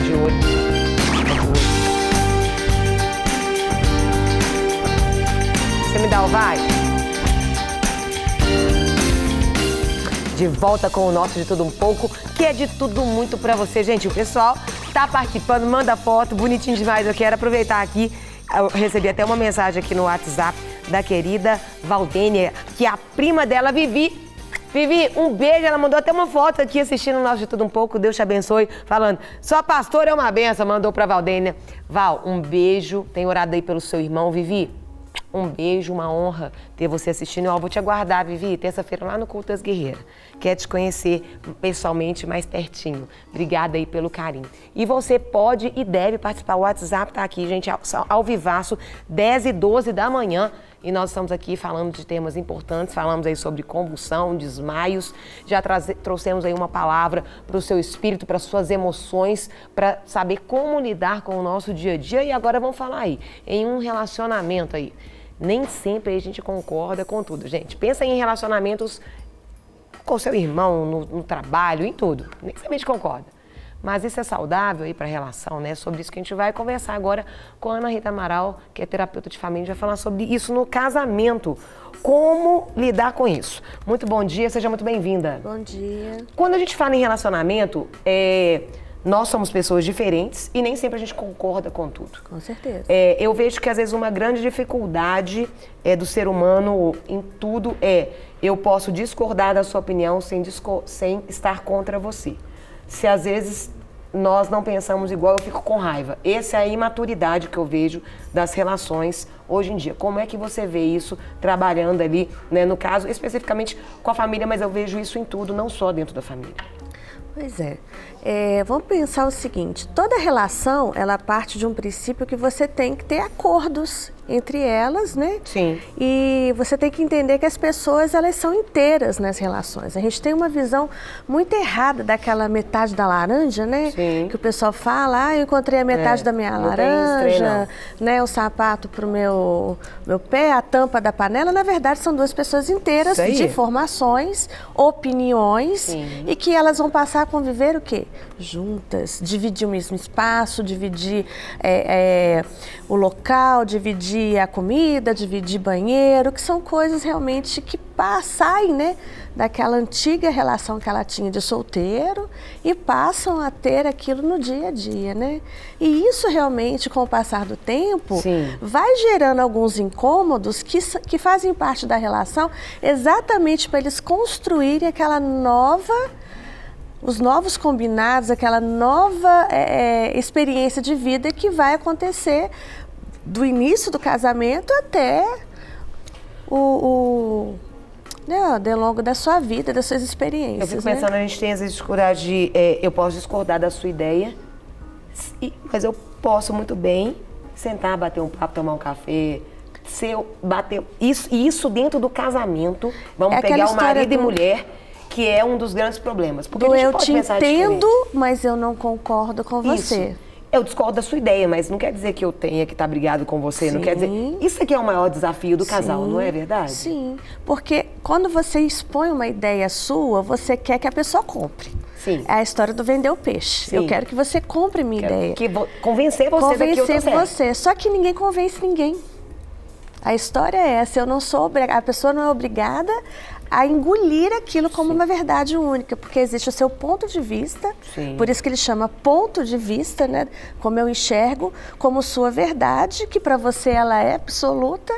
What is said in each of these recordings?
de olho. Você me dá o vai? De volta com o nosso De Tudo Um Pouco, que é de tudo muito pra você. Gente, o pessoal tá participando, manda foto, bonitinho demais. Eu quero aproveitar aqui, eu recebi até uma mensagem aqui no WhatsApp da querida Valdênia, que é a prima dela, Vivi. Vivi, um beijo, ela mandou até uma foto aqui assistindo o nosso De Tudo Um Pouco, Deus te abençoe, falando, sua pastora é uma benção, mandou pra Valdênia. Val, um beijo, tem orado aí pelo seu irmão, Vivi. Um beijo, uma honra ter você assistindo. Eu vou te aguardar, Vivi, terça-feira lá no Culto das Guerreiras. Quer te conhecer pessoalmente mais pertinho. Obrigada aí pelo carinho. E você pode e deve participar. O WhatsApp tá aqui, gente, ao vivaço, 10 e 12 da manhã. E nós estamos aqui falando de temas importantes, falamos aí sobre convulsão, desmaios, já trouxemos aí uma palavra para o seu espírito, para suas emoções, para saber como lidar com o nosso dia a dia. E agora vamos falar aí, em um relacionamento aí. Nem sempre a gente concorda com tudo, gente. Pensa em relacionamentos com seu irmão, no trabalho, em tudo. Nem sempre a gente concorda. Mas isso é saudável aí para a relação, né? Sobre isso que a gente vai conversar agora com a Ana Rita Amaral, que é terapeuta de família, vai falar sobre isso no casamento. Como lidar com isso? Muito bom dia, seja muito bem-vinda. Bom dia. Quando a gente fala em relacionamento, nós somos pessoas diferentes e nem sempre a gente concorda com tudo. Com certeza. Eu vejo que às vezes uma grande dificuldade do ser humano em tudo eu posso discordar da sua opinião sem estar contra você. Se às vezes nós não pensamos igual, eu fico com raiva. Essa é a imaturidade que eu vejo das relações hoje em dia. Como é que você vê isso trabalhando ali, né, no caso, especificamente com a família, mas eu vejo isso em tudo, não só dentro da família. Pois é. Vamos pensar o seguinte, toda relação, ela parte de um princípio que você tem que ter acordos entre elas, né? Sim. E você tem que entender que as pessoas, elas são inteiras nas relações. A gente tem uma visão muito errada daquela metade da laranja, né? Sim. Que o pessoal fala, eu encontrei a metade da minha laranja, né? O sapato pro meu pé, a tampa da panela. Na verdade, são duas pessoas inteiras de informações, opiniões. Sim. E que elas vão passar a conviver o quê? Juntas, dividir o mesmo espaço, dividir o local, dividir a comida, dividir banheiro, que são coisas realmente que saem, né, daquela antiga relação que ela tinha de solteiro e passam a ter aquilo no dia a dia, né? E isso realmente, com o passar do tempo, vai gerando alguns incômodos que fazem parte da relação exatamente para eles construírem aquela os novos combinados, aquela nova experiência de vida que vai acontecer do início do casamento até ao longo da sua vida, das suas experiências. Eu fico pensando, né? A gente tem às vezes dificuldade de... eu posso discordar da sua ideia, mas eu posso muito bem sentar, bater um papo, tomar um café... Isso dentro do casamento, vamos pegar o marido e mulher... que é um dos grandes problemas. Porque a gente pode pensar diferente. Eu te entendo, mas eu não concordo com você. Eu discordo da sua ideia, mas não quer dizer que eu tenha que estar brigado com você. Não quer dizer... Isso aqui é o maior desafio do casal, não é verdade? Sim, porque quando você expõe uma ideia sua, você quer que a pessoa compre. Sim. É a história do vender o peixe. Sim. Eu quero que você compre minha ideia. Convencer você daqui eu tô certo. Convencer você. Só que ninguém convence ninguém. A história é essa, a pessoa não é obrigada a engolir aquilo como uma verdade única, porque existe o seu ponto de vista, por isso que ele chama ponto de vista, né? Como eu enxergo, como sua verdade, que para você ela é absoluta,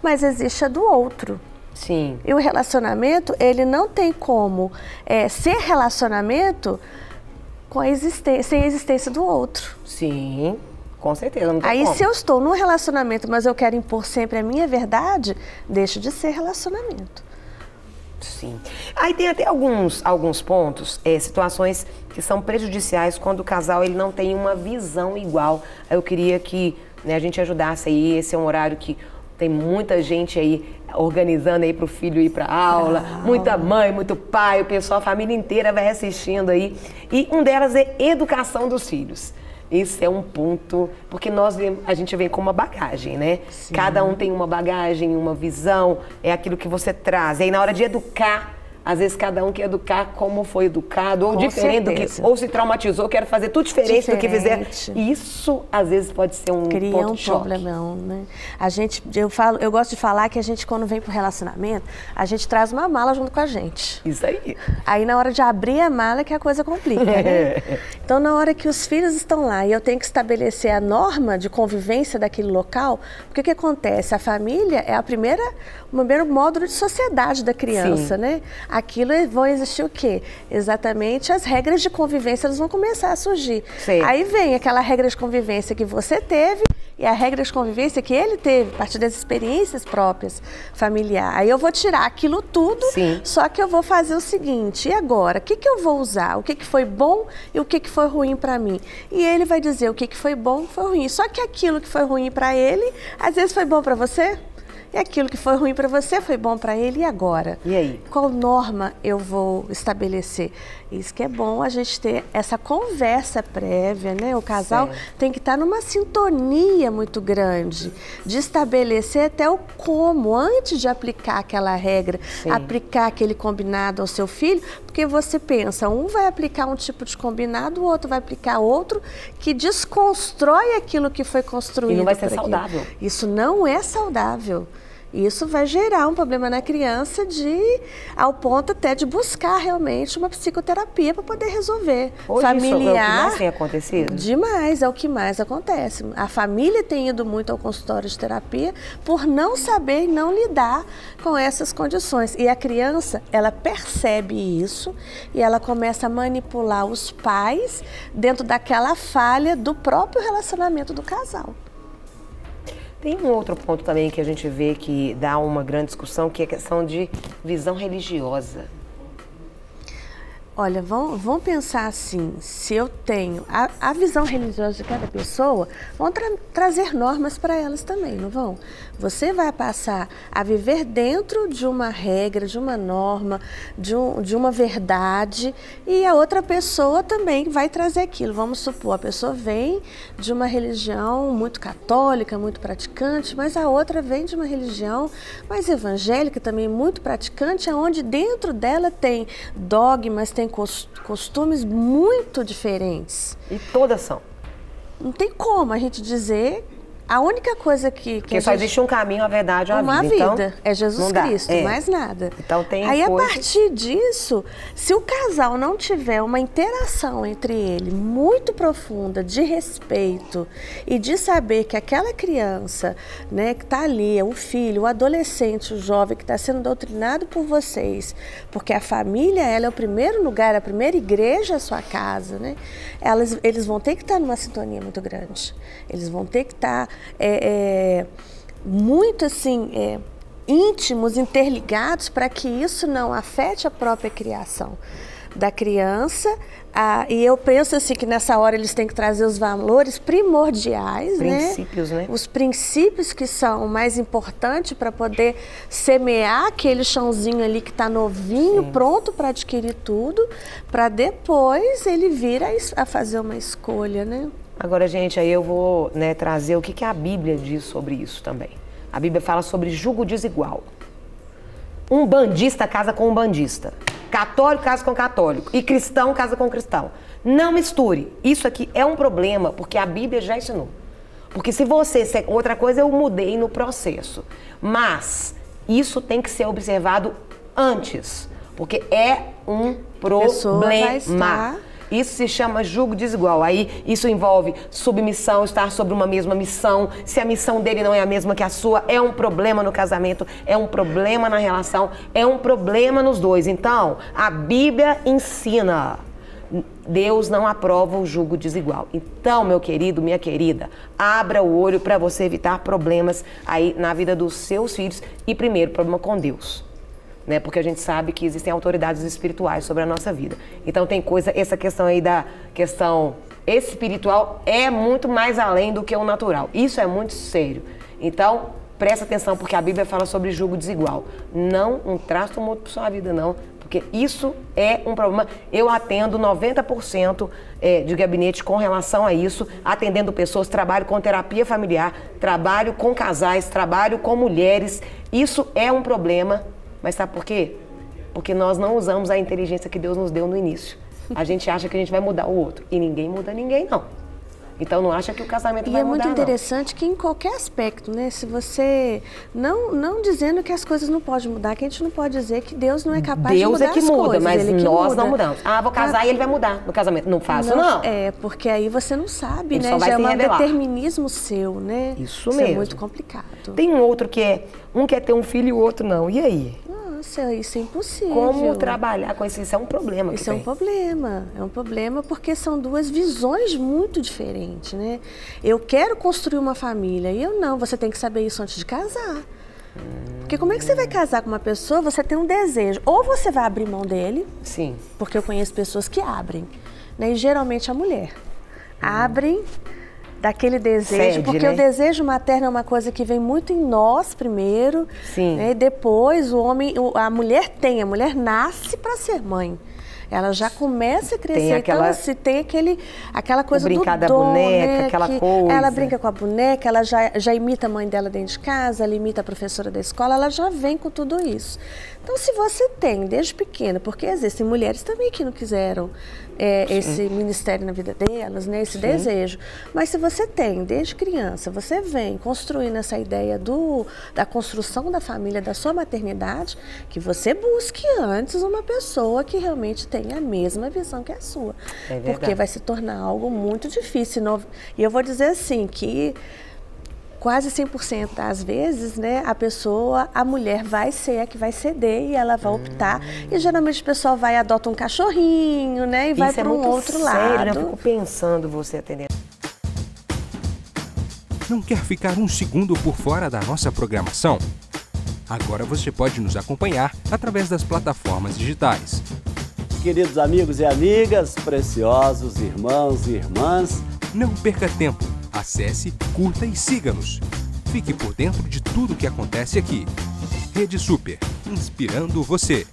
mas existe a do outro. Sim. E o relacionamento, ele não tem como ser relacionamento sem a existência do outro. Sim. Com certeza, não tem Aí como. Se eu estou num relacionamento, mas eu quero impor sempre a minha verdade, deixa de ser relacionamento. Sim. Aí tem até alguns pontos, situações que são prejudiciais quando o casal ele não tem uma visão igual. Eu queria que, né, a gente ajudasse aí, esse é um horário que tem muita gente aí organizando aí para o filho ir para aula, muita mãe, muito pai, o pessoal, a família inteira vai assistindo aí. E um delas é educação dos filhos. Esse é um ponto, porque a gente vem com uma bagagem, né? Sim. Cada um tem uma bagagem, uma visão, é aquilo que você traz. E aí na hora de educar Às vezes cada um quer educar como foi educado, ou diferente do que, ou se traumatizou, quer fazer tudo diferente do que fizeram. Isso, às vezes, pode ser um Cria ponto um de choque. problemão, né? Eu gosto de falar que a gente, quando vem pro relacionamento, a gente traz uma mala junto com a gente. Isso aí. Aí, na hora de abrir a mala, que a coisa complica, né? Então, na hora que os filhos estão lá e eu tenho que estabelecer a norma de convivência daquele local, porque o que acontece? A família é o primeiro módulo de sociedade da criança, né? Aquilo vão existir o quê? Exatamente as regras de convivência, elas vão começar a surgir. Sim. Aí vem aquela regra de convivência que você teve e a regra de convivência que ele teve, a partir das experiências próprias familiares. Aí eu vou tirar aquilo tudo, só que eu vou fazer o seguinte, e agora? O que eu vou usar? O que foi bom e o que foi ruim para mim? E ele vai dizer o que foi bom e o que foi ruim. Só que aquilo que foi ruim para ele, às vezes foi bom para você. E aquilo que foi ruim para você foi bom para ele, e agora? E aí? Qual norma eu vou estabelecer? Isso que é bom a gente ter essa conversa prévia, né? O casal tem que estar numa sintonia muito grande, de estabelecer até o como, antes de aplicar aquela regra, aplicar aquele combinado ao seu filho, porque você pensa, um vai aplicar um tipo de combinado, o outro vai aplicar outro, que desconstrói aquilo que foi construído. E não vai ser saudável. Isso não é saudável. Isso vai gerar um problema na criança ao ponto até de buscar realmente uma psicoterapia para poder resolver. Hoje familiar, isso é o que mais tem acontecido? Demais, é o que mais acontece. A família tem ido muito ao consultório de terapia por não saber e não lidar com essas condições. E a criança, ela percebe isso e ela começa a manipular os pais dentro daquela falha do próprio relacionamento do casal. Tem um outro ponto também que a gente vê que dá uma grande discussão, que é a questão de visão religiosa. Olha, vamos pensar assim, se eu tenho a visão religiosa de cada pessoa, vão trazer normas para elas também, não vão? Você vai passar a viver dentro de uma regra, de uma norma, de uma verdade, e a outra pessoa também vai trazer aquilo. Vamos supor, a pessoa vem de uma religião muito católica, muito praticante, mas a outra vem de uma religião mais evangélica, também muito praticante, onde dentro dela tem dogmas, tem costumes muito diferentes. E todas são. Não tem como a gente dizer. A única coisa que só existe um caminho, a verdade, uma vida. Então, é Jesus Cristo, mais nada. Então tem Aí, a partir disso, se o casal não tiver uma interação entre ele muito profunda, de respeito e de saber que aquela criança, né, que está ali, o filho, o adolescente, o jovem que está sendo doutrinado por vocês, porque a família, ela é o primeiro lugar, a primeira igreja é a sua casa, né? Eles vão ter que estar numa sintonia muito grande. Eles vão ter que estar muito assim íntimos, interligados, para que isso não afete a própria criação da criança. E eu penso assim que nessa hora eles têm que trazer os valores primordiais, princípios, né? Os princípios que são mais importantes para poder semear aquele chãozinho ali que está novinho, pronto para adquirir tudo, para depois ele vir a fazer uma escolha, né? Agora, gente, aí eu vou trazer o que a Bíblia diz sobre isso também. A Bíblia fala sobre julgo desigual. Um bandista casa com um bandista. Católico casa com católico. E cristão casa com cristão. Não misture. Isso aqui é um problema, porque a Bíblia já ensinou. Porque se você... Outra coisa eu mudei no processo. Mas isso tem que ser observado antes. Porque é um problema. Isso se chama julgo desigual. Aí isso envolve submissão, estar sobre uma mesma missão. Se a missão dele não é a mesma que a sua, é um problema no casamento, é um problema na relação, é um problema nos dois. Então, a Bíblia ensina. Deus não aprova o julgo desigual. Então, meu querido, minha querida, abra o olho para você evitar problemas aí na vida dos seus filhos e, primeiro, problema com Deus. Né? Porque a gente sabe que existem autoridades espirituais sobre a nossa vida. Então tem essa questão aí da questão espiritual é muito mais além do que o natural. Isso é muito sério. Então, presta atenção, porque a Bíblia fala sobre julgo desigual. Não traz tumulto para sua vida, não. Porque isso é um problema. Eu atendo 90% de gabinete com relação a isso, atendendo pessoas, trabalho com terapia familiar, trabalho com casais, trabalho com mulheres. Isso é um problema. Mas sabe por quê? Porque nós não usamos a inteligência que Deus nos deu no início. A gente acha que a gente vai mudar o outro. E ninguém muda ninguém, não. Então não acha que o casamento vai mudar, E é muito interessante que em qualquer aspecto, né? Se você... Não dizendo que as coisas não podem mudar, que a gente não pode dizer que Deus não é capaz de mudar as coisas. Deus é que muda, mas ele nós não mudamos. Ah, vou casar e ele vai mudar no casamento. Não faço, não. É, porque aí você não sabe, ele né? Só vai já se é um revelar. determinismo seu, né? Isso mesmo. É muito complicado. Tem um outro que é... Um quer ter um filho e o outro não. E aí? Nossa, isso é impossível. Como trabalhar com isso? Isso é um problema. Isso é um problema. É um problema porque são duas visões muito diferentes, né? Eu quero construir uma família e eu não. Você tem que saber isso antes de casar. Porque como é que você vai casar com uma pessoa, você tem um desejo. Ou você vai abrir mão dele. Sim. Porque eu conheço pessoas que abrem. Né? E geralmente a mulher. Abrem daquele desejo, porque né? O desejo materno é uma coisa que vem muito em nós primeiro, sim. Né? E depois o homem, a mulher nasce para ser mãe. Ela já começa a crescer, tem aquela, então se tem aquela coisa do dom, da boneca, né? Aquela coisa. Ela brinca com a boneca, ela já imita a mãe dela dentro de casa, ela imita a professora da escola, ela já vem com tudo isso. Então, se você tem desde pequena, porque existem mulheres também que não quiseram esse ministério na vida delas, né, esse desejo, mas se você tem desde criança, você vem construindo essa ideia da construção da família, da sua maternidade, que você busque antes uma pessoa que realmente tenha a mesma visão que a sua. Porque vai se tornar algo muito difícil. E eu vou dizer assim, que quase 100% das vezes, né, a mulher vai ser a que vai ceder e ela vai optar. E geralmente o pessoal vai adota um cachorrinho, né, e vai para um outro lado. Eu fico pensando você atendendo. Não quer ficar um segundo por fora da nossa programação? Agora você pode nos acompanhar através das plataformas digitais. Queridos amigos e amigas, preciosos irmãos e irmãs, não perca tempo. Acesse, curta e siga-nos. Fique por dentro de tudo que acontece aqui. Rede Super, inspirando você.